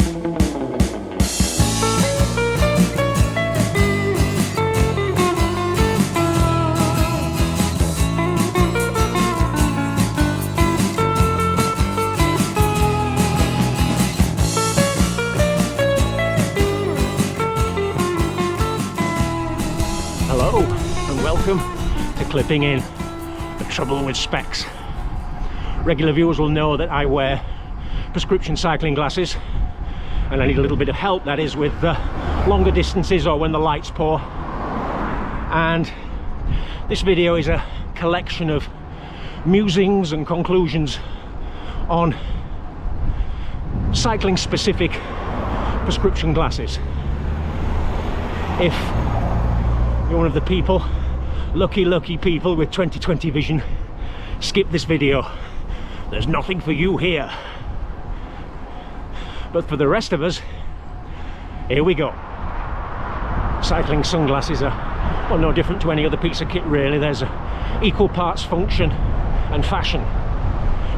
Hello and welcome to Clipping In, the trouble with specs. Regular viewers will know that I wear prescription cycling glasses and I need a little bit of help, that is, with longer distances or when the light's poor. And this video is a collection of musings and conclusions on cycling specific prescription glasses. If you're one of the people, lucky people with 20/20 vision, skip this video. There's nothing for you here. But for the rest of us, here we go. Cycling sunglasses are, well, no different to any other piece of kit really. There's equal parts function and fashion.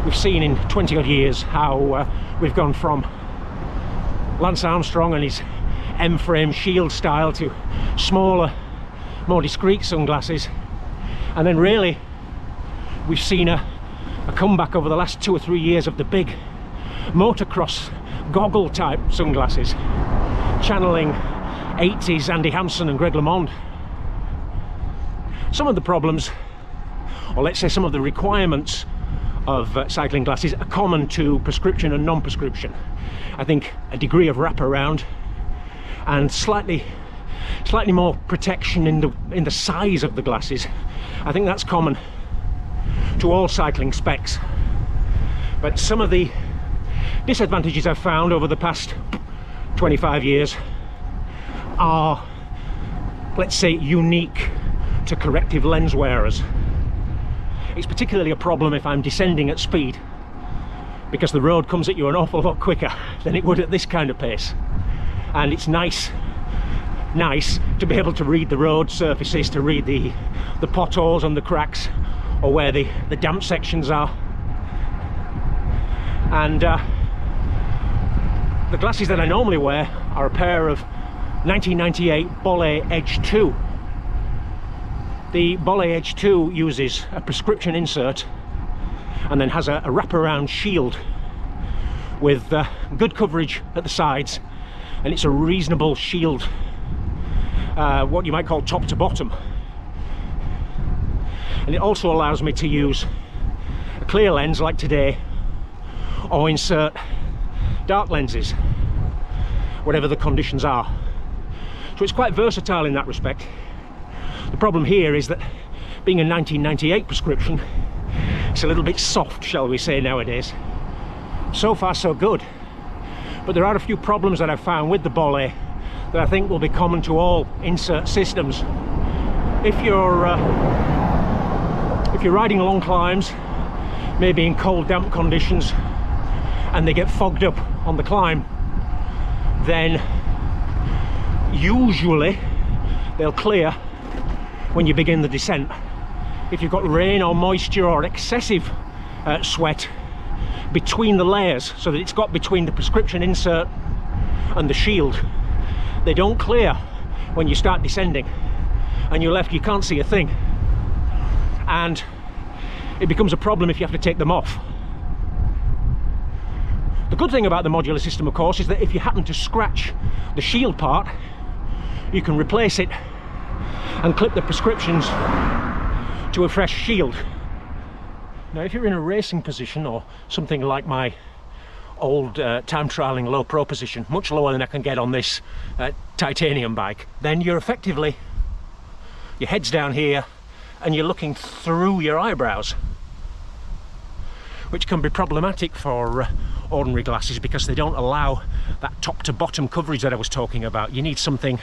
We've seen in 20 odd years how we've gone from Lance Armstrong and his M-frame shield style to smaller, more discreet sunglasses, and then really we've seen a comeback over the last 2 or 3 years of the big motocross goggle type sunglasses, channeling 80s Andy Hampson and Greg LeMond. Some of the problems, or let's say some of the requirements of cycling glasses are common to prescription and non-prescription. I think a degree of wraparound and slightly more protection in the size of the glasses. I think that's common to all cycling specs. But some of the disadvantages I've found over the past 25 years are, let's say, unique to corrective lens wearers. It's particularly a problem if I'm descending at speed, because the road comes at you an awful lot quicker than it would at this kind of pace. And it's nice to be able to read the road surfaces, to read the potholes and the cracks, or where the damp sections are. And the glasses that I normally wear are a pair of 1998 Bolle Edge 2. The Bolle Edge 2 uses a prescription insert and then has a wraparound shield with good coverage at the sides, and it's a reasonable shield, what you might call top to bottom. And it also allows me to use a clear lens like today, or insert dark lenses, whatever the conditions are. So it's quite versatile in that respect. The problem here is that being a 1998 prescription, it's a little bit soft, shall we say, nowadays. So far so good, but there are a few problems that I've found with the Bolle that I think will be common to all insert systems. If you're riding long climbs, maybe in cold, damp conditions, and they get fogged up on the climb, then usually they'll clear when you begin the descent. If you've got rain or moisture or excessive sweat between the layers, so that it's got between the prescription insert and the shield, they don't clear when you start descending, and you're left, you can't see a thing, and it becomes a problem if you have to take them off. The good thing about the modular system, of course, is that if you happen to scratch the shield part, you can replace it and clip the prescriptions to a fresh shield. Now, if you're in a racing position, or something like my old time trialing low pro position, much lower than I can get on this titanium bike, then you're effectively, your head's down here and you're looking through your eyebrows, which can be problematic for ordinary glasses because they don't allow that top to bottom coverage that I was talking about. You need something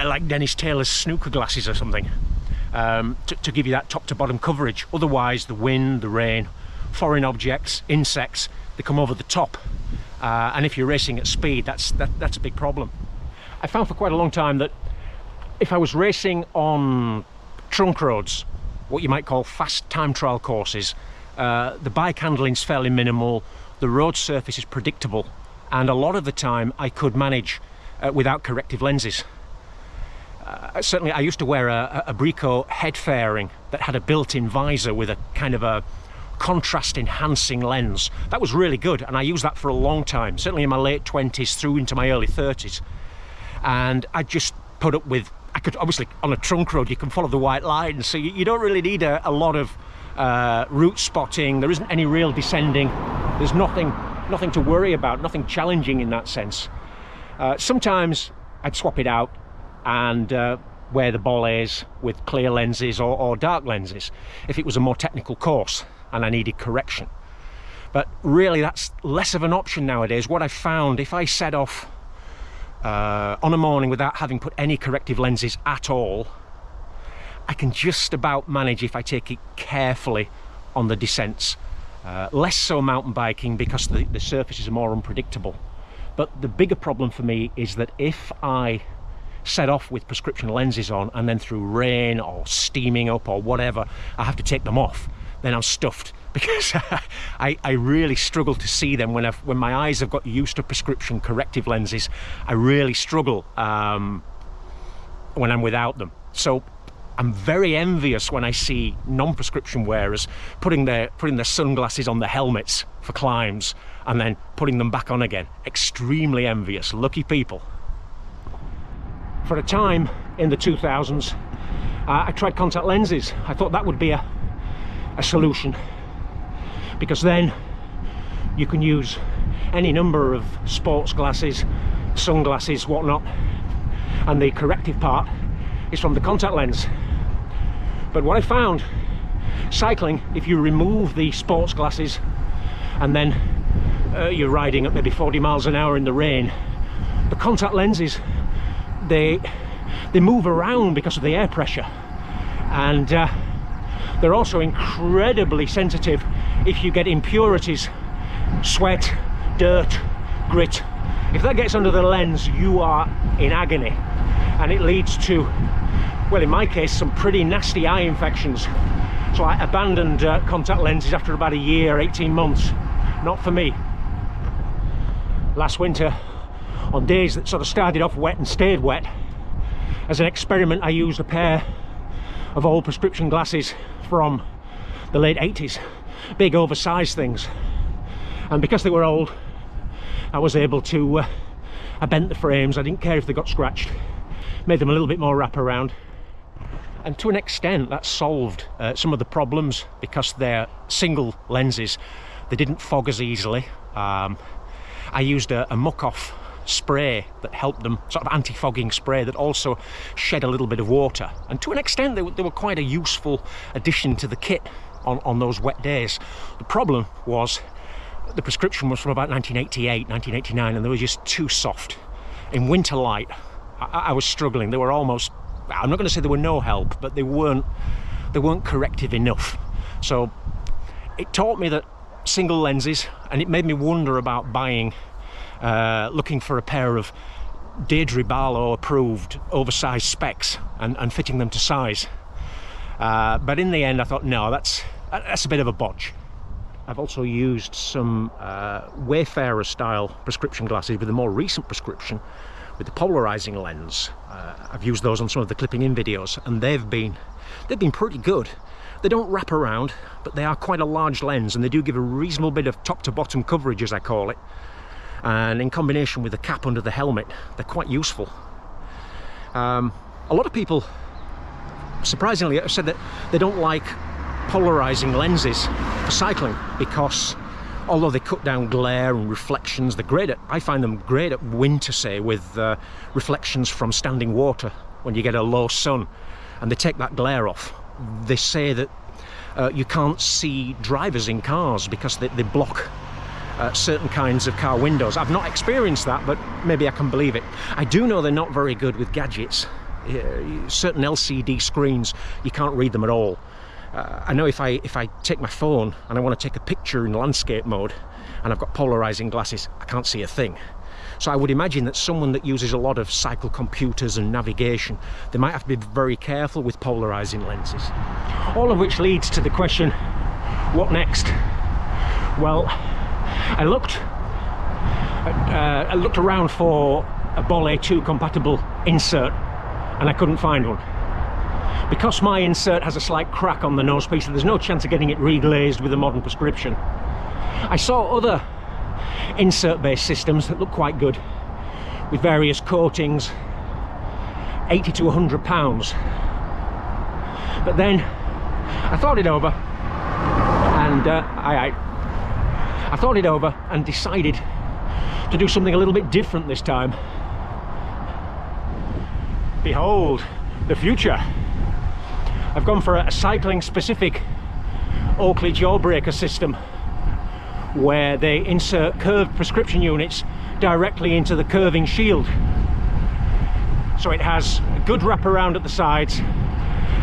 like Dennis Taylor's snooker glasses or something to give you that top to bottom coverage. Otherwise the wind, the rain, foreign objects, insects, they come over the top, and if you're racing at speed, that's a big problem. I found for quite a long time that if I was racing on trunk roads, what you might call fast time trial courses, the bike handling's fairly minimal, the road surface is predictable, and a lot of the time I could manage without corrective lenses. Certainly I used to wear a Brico head fairing that had a built-in visor with a kind of a contrast enhancing lens. That was really good, and I used that for a long time, certainly in my late 20s through into my early 30s. And I just put up with, I could obviously, on a trunk road you can follow the white line, so you don't really need a lot of route spotting. There isn't any real descending. There's nothing to worry about, nothing challenging in that sense. Sometimes I'd swap it out and wear the Bolles with clear lenses or dark lenses if it was a more technical course and I needed correction. But really that's less of an option nowadays. What I've found, if I set off on a morning without having put any corrective lenses at all, I can just about manage if I take it carefully on the descents. Less so mountain biking because the surfaces are more unpredictable. But the bigger problem for me is that if I set off with prescription lenses on and then through rain or steaming up or whatever I have to take them off, then I'm stuffed, because I really struggle to see them when my eyes have got used to prescription corrective lenses. I really struggle when I'm without them. So I'm very envious when I see non-prescription wearers putting their sunglasses on the helmets for climbs and then putting them back on again. Extremely envious. Lucky people. For a time in the 2000s, I tried contact lenses. I thought that would be a solution, because then you can use any number of sports glasses, sunglasses, whatnot, and the corrective part is from the contact lens. But what I found, cycling, if you remove the sports glasses and then you're riding at maybe 40 miles an hour in the rain, the contact lenses, they move around because of the air pressure, and they're also incredibly sensitive if you get impurities, sweat, dirt, grit. If that gets under the lens, you are in agony, and it leads to, well, in my case, some pretty nasty eye infections. So I abandoned contact lenses after about a year, 18 months. Not for me. Last winter, on days that sort of started off wet and stayed wet, as an experiment I used a pair of old prescription glasses from the late 80s, big oversized things, and because they were old I was able to I bent the frames. I didn't care if they got scratched, made them a little bit more wraparound, and to an extent that solved some of the problems, because they're single lenses, they didn't fog as easily. I used a muck-off spray that helped them, sort of anti-fogging spray that also shed a little bit of water, and to an extent they were quite a useful addition to the kit on those wet days. The problem was the prescription was from about 1988, 1989, and they were just too soft. In winter light I was struggling. They were almost, I'm not going to say they were no help, but they weren't corrective enough. So it taught me that single lenses, and it made me wonder about buying, looking for a pair of Deirdre Barlow approved oversized specs and fitting them to size. But in the end I thought, no, that's a bit of a bodge. I've also used some Wayfarer style prescription glasses with a more recent prescription with the polarizing lens. I've used those on some of the clipping in videos, and they've been pretty good. They don't wrap around, but they are quite a large lens, and they do give a reasonable bit of top to bottom coverage, as I call it. And in combination with the cap under the helmet, they're quite useful. A lot of people, surprisingly, have said that they don't like polarizing lenses for cycling because although they cut down glare and reflections, they're great at, I find them great at winter, say, with reflections from standing water when you get a low sun, and they take that glare off. They say that you can't see drivers in cars because they block certain kinds of car windows. I've not experienced that, but maybe I can believe it. I do know they're not very good with gadgets. Certain LCD screens, you can't read them at all. I know if I take my phone and I want to take a picture in landscape mode and I've got polarizing glasses, I can't see a thing. So I would imagine that someone that uses a lot of cycle computers and navigation, they might have to be very careful with polarizing lenses. All of which leads to the question, what next? Well, I looked I looked around for a Bolle Edge compatible insert and I couldn't find one. Because my insert has a slight crack on the nose piece, there's no chance of getting it reglazed with a modern prescription. I saw other insert based systems that look quite good with various coatings, 80 to 100 pounds. But then I thought it over and I thought it over and decided to do something a little bit different this time. Behold the future. I've gone for a cycling specific Oakley jawbreaker system where they insert curved prescription units directly into the curving shield. So it has a good wraparound at the sides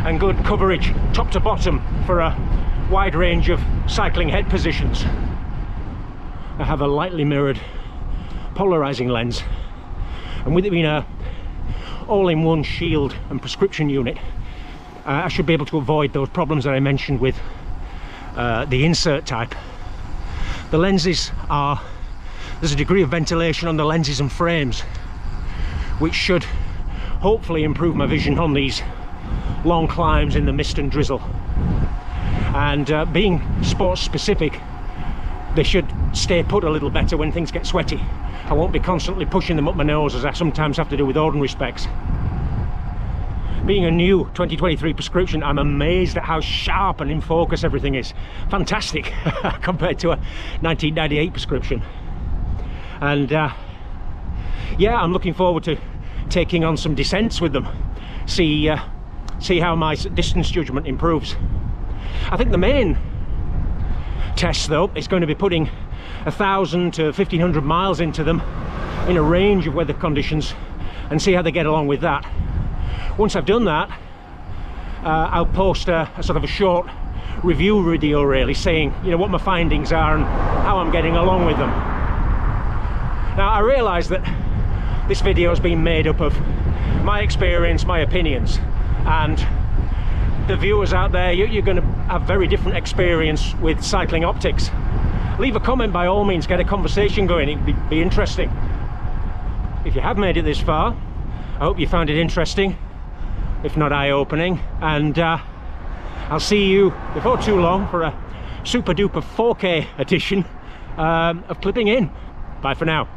and good coverage top to bottom for a wide range of cycling head positions. I have a lightly mirrored polarizing lens, and with it being a all-in-one shield and prescription unit, I should be able to avoid those problems that I mentioned with the insert type. The lenses are, there's a degree of ventilation on the lenses and frames which should hopefully improve my vision on these long climbs in the mist and drizzle. And being sports specific, they should stay put a little better when things get sweaty. I won't be constantly pushing them up my nose as I sometimes have to do with ordinary specs. Being a new 2023 prescription, I'm amazed at how sharp and in focus everything is. Fantastic compared to a 1998 prescription. And yeah, I'm looking forward to taking on some descents with them. See how my distance judgment improves. I think the main test though is going to be putting 1,000 to 1,500 miles into them in a range of weather conditions and see how they get along with that. Once I've done that, I'll post a sort of a short review video really saying, you know, what my findings are and how I'm getting along with them. Now I realise that this video has been made up of my experience, my opinions, and the viewers out there, you're going to have very different experience with cycling optics. Leave a comment by all means, get a conversation going, it'd be interesting. If you have made it this far, I hope you found it interesting, if not eye-opening, and I'll see you before too long for a super duper 4K edition of Clipping In. Bye for now.